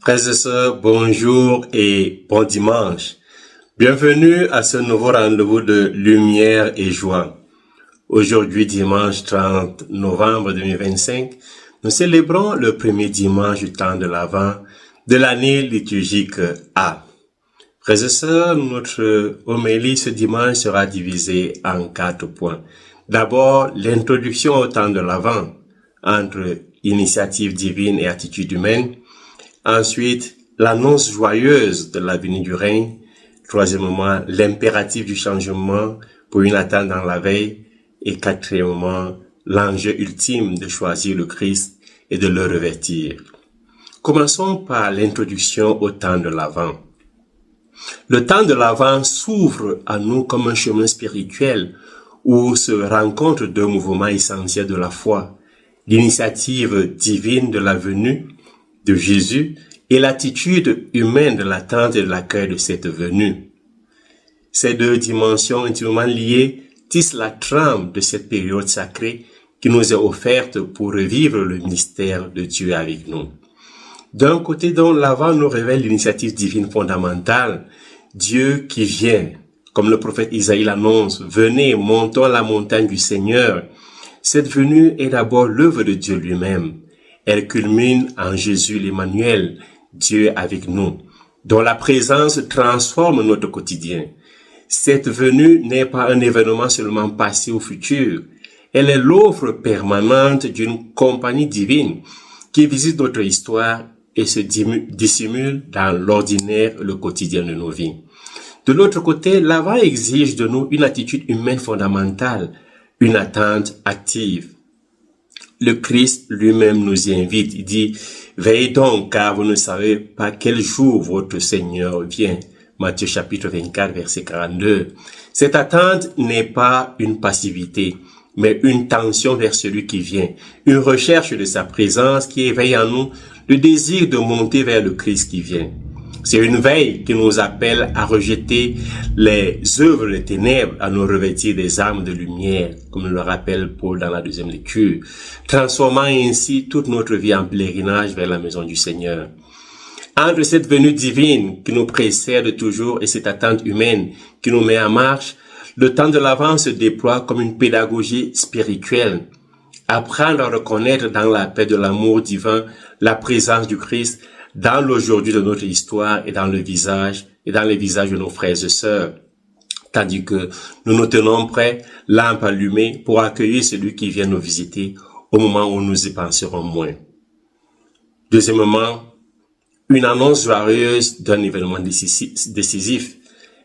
Frères et sœurs, bonjour et bon dimanche. Bienvenue à ce nouveau rendez-vous de lumière et joie. Aujourd'hui, dimanche 30 novembre 2025, nous célébrons le premier dimanche du temps de l'Avent de l'année liturgique A. Frères et sœurs, notre homélie ce dimanche sera divisée en 4 points. D'abord, l'introduction au temps de l'Avent entre initiative divine et attitude humaine. Ensuite, l'annonce joyeuse de la venue du règne. Troisièmement, l'impératif du changement pour une attente dans la veille. Et quatrièmement, l'enjeu ultime de choisir le Christ et de le revêtir. Commençons par l'introduction au temps de l'Avent. Le temps de l'Avent s'ouvre à nous comme un chemin spirituel où se rencontrent deux mouvements essentiels de la foi. L'initiative divine de la venue de Jésus et l'attitude humaine de l'attente et de l'accueil de cette venue. Ces deux dimensions intimement liées tissent la trame de cette période sacrée qui nous est offerte pour revivre le mystère de Dieu avec nous. D'un côté, donc, l'Avent nous révèle l'initiative divine fondamentale, Dieu qui vient, comme le prophète Isaïe l'annonce, « Venez, montons la montagne du Seigneur ». Cette venue est d'abord l'œuvre de Dieu lui-même. Elle culmine en Jésus l'Emmanuel, Dieu avec nous, dont la présence transforme notre quotidien. Cette venue n'est pas un événement seulement passé ou futur. Elle est l'offre permanente d'une compagnie divine qui visite notre histoire et se dissimule dans l'ordinaire, le quotidien de nos vies. De l'autre côté, l'Avent exige de nous une attitude humaine fondamentale, une attente active. Le Christ lui-même nous y invite. Il dit, « Veillez donc, car vous ne savez pas quel jour votre Seigneur vient. » Matthieu chapitre 24, verset 42. Cette attente n'est pas une passivité, mais une tension vers celui qui vient, une recherche de sa présence qui éveille en nous le désir de monter vers le Christ qui vient. C'est une veille qui nous appelle à rejeter les œuvres des ténèbres, à nous revêtir des armes de lumière, comme le rappelle Paul dans la deuxième lecture, transformant ainsi toute notre vie en pèlerinage vers la maison du Seigneur. Entre cette venue divine qui nous précède toujours et cette attente humaine qui nous met en marche, le temps de l'Avent se déploie comme une pédagogie spirituelle. Apprendre à reconnaître dans la paix de l'amour divin la présence du Christ dans l'aujourd'hui de notre histoire et dans les visages de nos frères et sœurs. Tandis que nous nous tenons prêts, lampe allumée, pour accueillir celui qui vient nous visiter au moment où nous y penserons moins. Deuxièmement, une annonce joyeuse d'un événement décisif,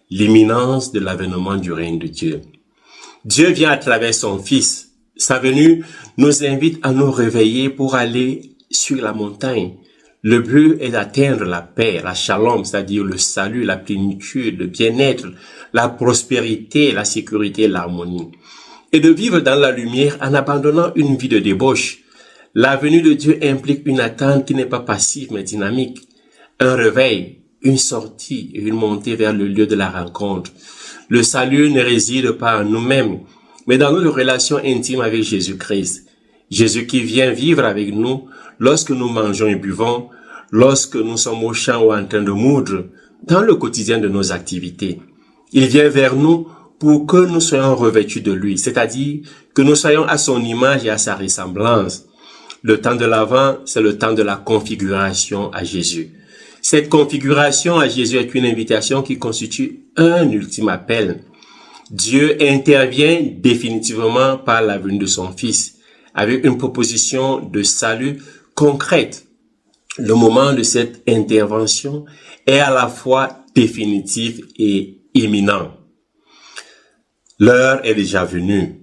l'imminence de l'avènement du règne de Dieu. Dieu vient à travers son Fils. Sa venue nous invite à nous réveiller pour aller sur la montagne. Le but est d'atteindre la paix, la shalom, c'est-à-dire le salut, la plénitude, le bien-être, la prospérité, la sécurité, l'harmonie. Et de vivre dans la lumière en abandonnant une vie de débauche. La venue de Dieu implique une attente qui n'est pas passive mais dynamique. Un réveil, une sortie et une montée vers le lieu de la rencontre. Le salut ne réside pas en nous-mêmes, mais dans notre relation intime avec Jésus-Christ. Jésus qui vient vivre avec nous lorsque nous mangeons et buvons, lorsque nous sommes au champ ou en train de moudre, dans le quotidien de nos activités. Il vient vers nous pour que nous soyons revêtus de lui, c'est-à-dire que nous soyons à son image et à sa ressemblance. Le temps de l'Avent, c'est le temps de la configuration à Jésus. Cette configuration à Jésus est une invitation qui constitue un ultime appel. Dieu intervient définitivement par la venue de son Fils, avec une proposition de salut concrète. Le moment de cette intervention est à la fois définitif et imminent. L'heure est déjà venue.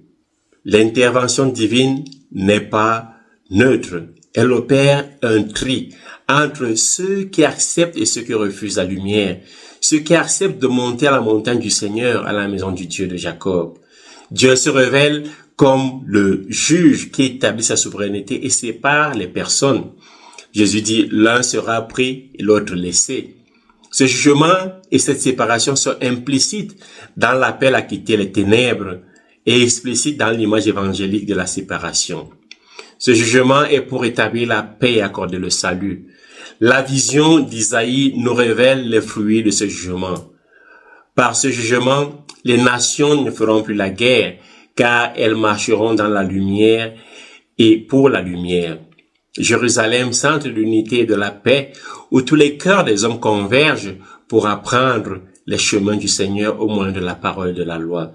L'intervention divine n'est pas neutre. Elle opère un tri entre ceux qui acceptent et ceux qui refusent la lumière, ceux qui acceptent de monter à la montagne du Seigneur, à la maison du Dieu de Jacob. Dieu se révèle comme le juge qui établit sa souveraineté et sépare les personnes. Jésus dit, l'un sera pris et l'autre laissé. Ce jugement et cette séparation sont implicites dans l'appel à quitter les ténèbres et explicites dans l'image évangélique de la séparation. Ce jugement est pour établir la paix et accorder le salut. La vision d'Isaïe nous révèle les fruits de ce jugement. Par ce jugement, les nations ne feront plus la guerre, car elles marcheront dans la lumière et pour la lumière. Jérusalem, centre de l'unité et de la paix, où tous les cœurs des hommes convergent pour apprendre les chemins du Seigneur au moyen de la parole de la loi.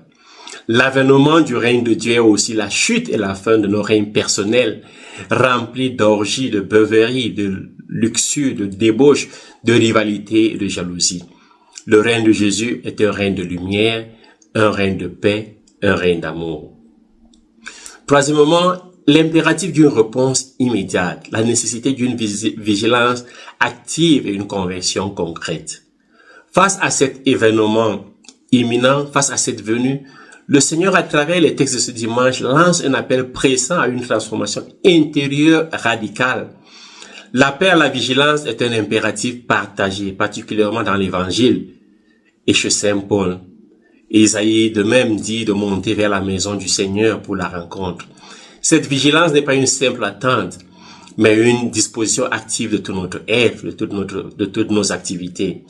L'avènement du règne de Dieu est aussi la chute et la fin de nos règnes personnels, remplis d'orgies, de beuveries, de luxure, de débauche, de rivalité et de jalousie. Le règne de Jésus est un règne de lumière, un règne de paix, un règne d'amour. Troisièmement, l'impératif d'une réponse immédiate, la nécessité d'une vigilance active et une conversion concrète. Face à cet événement imminent, face à cette venue, le Seigneur, à travers les textes de ce dimanche, lance un appel pressant à une transformation intérieure radicale. L'appel à la vigilance est un impératif partagé, particulièrement dans l'Évangile et chez Saint Paul. Isaïe de même dit de monter vers la maison du Seigneur pour la rencontre. Cette vigilance n'est pas une simple attente, mais une disposition active de tout notre être, de toutes nos activités.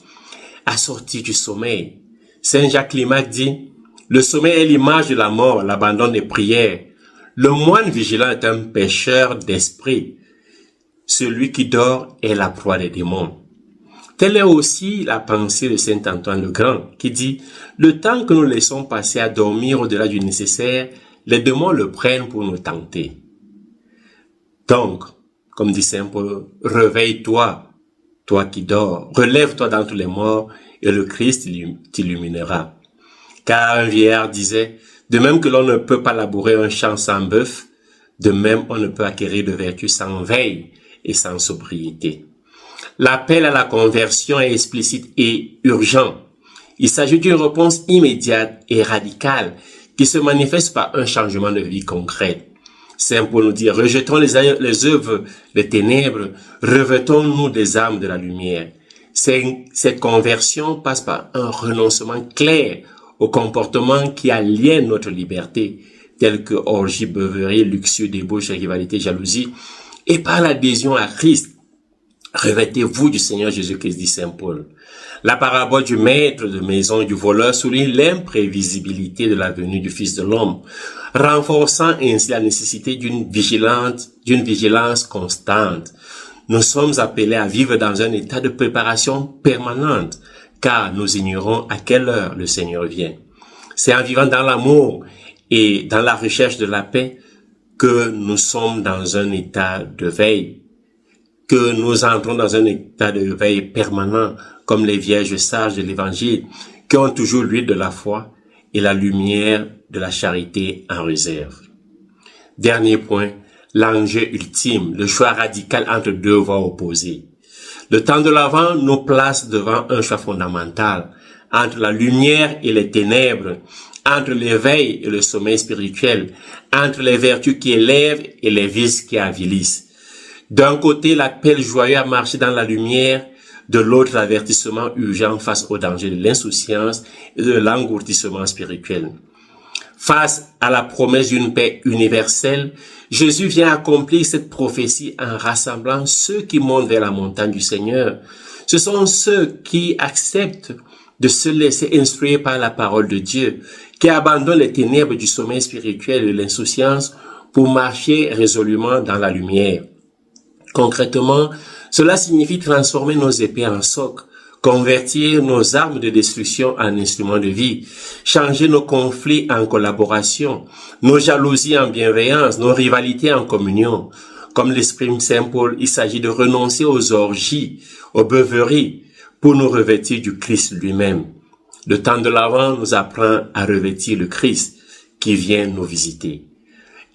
Assortie du sommeil. Saint Jacques Limac dit: le sommeil est l'image de la mort, l'abandon des prières. Le moine vigilant est un pécheur d'esprit. Celui qui dort est la proie des démons. Telle est aussi la pensée de saint Antoine le Grand, qui dit: le temps que nous laissons passer à dormir au-delà du nécessaire, les démons le prennent pour nous tenter. Donc, comme dit saint Paul, réveille-toi, toi qui dors, relève-toi d'entre les morts, et le Christ t'illuminera. Car un vieillard disait: de même que l'on ne peut pas labourer un champ sans bœuf, de même on ne peut acquérir de vertu sans veille et sans sobriété. L'appel à la conversion est explicite et urgent. Il s'agit d'une réponse immédiate et radicale qui se manifeste par un changement de vie concret. Saint Paul nous dit: rejetons les œuvres des ténèbres, revêtons-nous des armes de la lumière. Cette conversion passe par un renoncement clair aux comportements qui aliènent notre liberté, tels que orgie, beuverie, luxure, débauche, rivalité, jalousie, et par l'adhésion à Christ. Revêtez-vous du Seigneur Jésus-Christ, dit saint Paul. La parabole du maître de maison et du voleur souligne l'imprévisibilité de la venue du Fils de l'homme, renforçant ainsi la nécessité d'une vigilance constante. Nous sommes appelés à vivre dans un état de préparation permanente, car nous ignorons à quelle heure le Seigneur vient. C'est en vivant dans l'amour et dans la recherche de la paix que nous sommes dans un état de veille, que nous entrons dans un état de veille permanent, comme les vierges sages de l'Évangile, qui ont toujours l'huile de la foi et la lumière de la charité en réserve. Dernier point, l'enjeu ultime, le choix radical entre deux voies opposées. Le temps de l'Avent nous place devant un choix fondamental, entre la lumière et les ténèbres, entre l'éveil et le sommeil spirituel, entre les vertus qui élèvent et les vices qui avilissent. D'un côté, l'appel joyeux à marcher dans la lumière, de l'autre, l'avertissement urgent face au danger de l'insouciance et de l'engourdissement spirituel. Face à la promesse d'une paix universelle, Jésus vient accomplir cette prophétie en rassemblant ceux qui montent vers la montagne du Seigneur. Ce sont ceux qui acceptent de se laisser instruire par la parole de Dieu, qui abandonnent les ténèbres du sommeil spirituel et de l'insouciance pour marcher résolument dans la lumière. Concrètement, cela signifie transformer nos épées en socs, convertir nos armes de destruction en instruments de vie, changer nos conflits en collaboration, nos jalousies en bienveillance, nos rivalités en communion. Comme l'exprime saint Paul, il s'agit de renoncer aux orgies, aux beuveries, pour nous revêtir du Christ lui-même. Le temps de l'Avent nous apprend à revêtir le Christ qui vient nous visiter.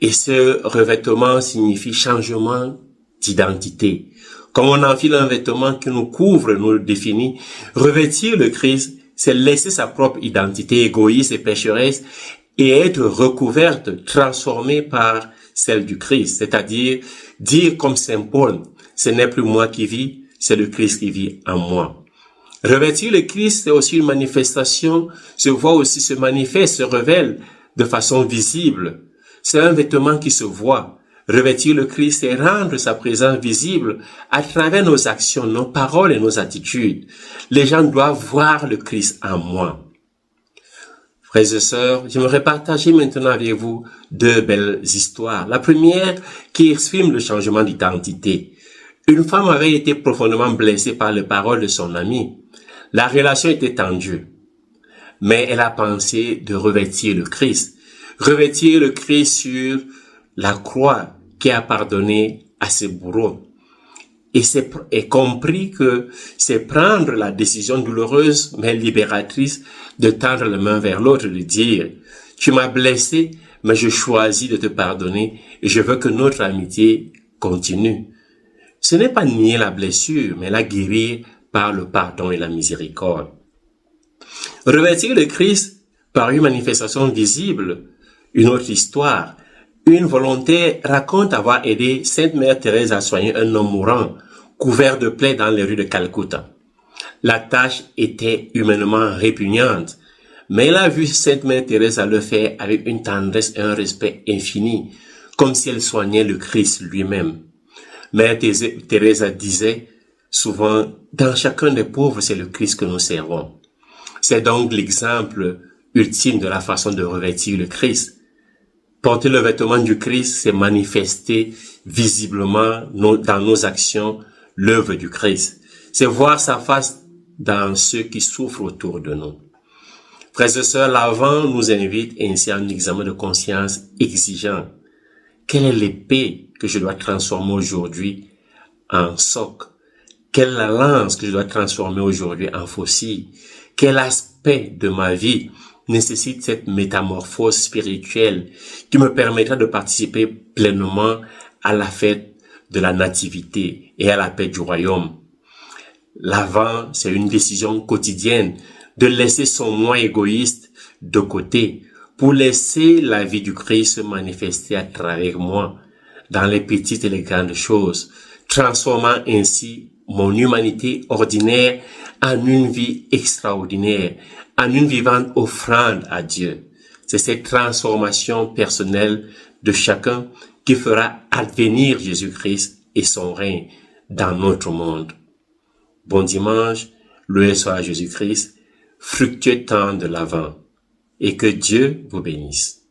Et ce revêtement signifie changement d'identité. Comme on enfile un vêtement qui nous couvre, nous définit, revêtir le Christ, c'est laisser sa propre identité égoïste et pécheresse et être recouverte, transformée par celle du Christ. C'est-à-dire, dire comme saint Paul, ce n'est plus moi qui vis, c'est le Christ qui vit en moi. Revêtir le Christ, c'est aussi une manifestation, se manifeste, se révèle de façon visible. C'est un vêtement qui se voit. Revêtir le Christ, c'est rendre sa présence visible à travers nos actions, nos paroles et nos attitudes. Les gens doivent voir le Christ en moi. Frères et sœurs, j'aimerais partager maintenant avec vous deux belles histoires. La première qui exprime le changement d'identité. Une femme avait été profondément blessée par les paroles de son ami. La relation était tendue, mais elle a pensé de revêtir le Christ. Revêtir le Christ sur la croix qui a pardonné à ses bourreaux. Et compris que c'est prendre la décision douloureuse mais libératrice de tendre la main vers l'autre, de dire « Tu m'as blessé, mais je choisis de te pardonner et je veux que notre amitié continue. » Ce n'est pas nier la blessure, mais la guérir par le pardon et la miséricorde. Revêtir le Christ par une manifestation visible, une autre histoire. Une volontaire raconte avoir aidé Sainte Mère Thérèse à soigner un homme mourant, couvert de plaies dans les rues de Calcutta. La tâche était humainement répugnante, mais elle a vu Sainte Mère Thérèse le faire avec une tendresse et un respect infini, comme si elle soignait le Christ lui-même. Mère Thérèse disait souvent, dans chacun des pauvres, c'est le Christ que nous servons. C'est donc l'exemple ultime de la façon de revêtir le Christ. Porter le vêtement du Christ, c'est manifester visiblement dans nos actions l'œuvre du Christ. C'est voir sa face dans ceux qui souffrent autour de nous. Frères et sœurs, l'Avent nous invite ainsi à un examen de conscience exigeant. Quelle est l'épée que je dois transformer aujourd'hui en soc? Quelle est la lance que je dois transformer aujourd'hui en faucille? Quel aspect de ma vie nécessite cette métamorphose spirituelle qui me permettra de participer pleinement à la fête de la nativité et à la paix du royaume? L'Avent, c'est une décision quotidienne de laisser son moi égoïste de côté pour laisser la vie du Christ se manifester à travers moi dans les petites et les grandes choses, transformant ainsi mon humanité ordinaire en une vie extraordinaire, en une vivante offrande à Dieu. C'est cette transformation personnelle de chacun qui fera advenir Jésus-Christ et son règne dans notre monde. Bon dimanche, loué soit Jésus-Christ, fructueux temps de l'Avent, et que Dieu vous bénisse.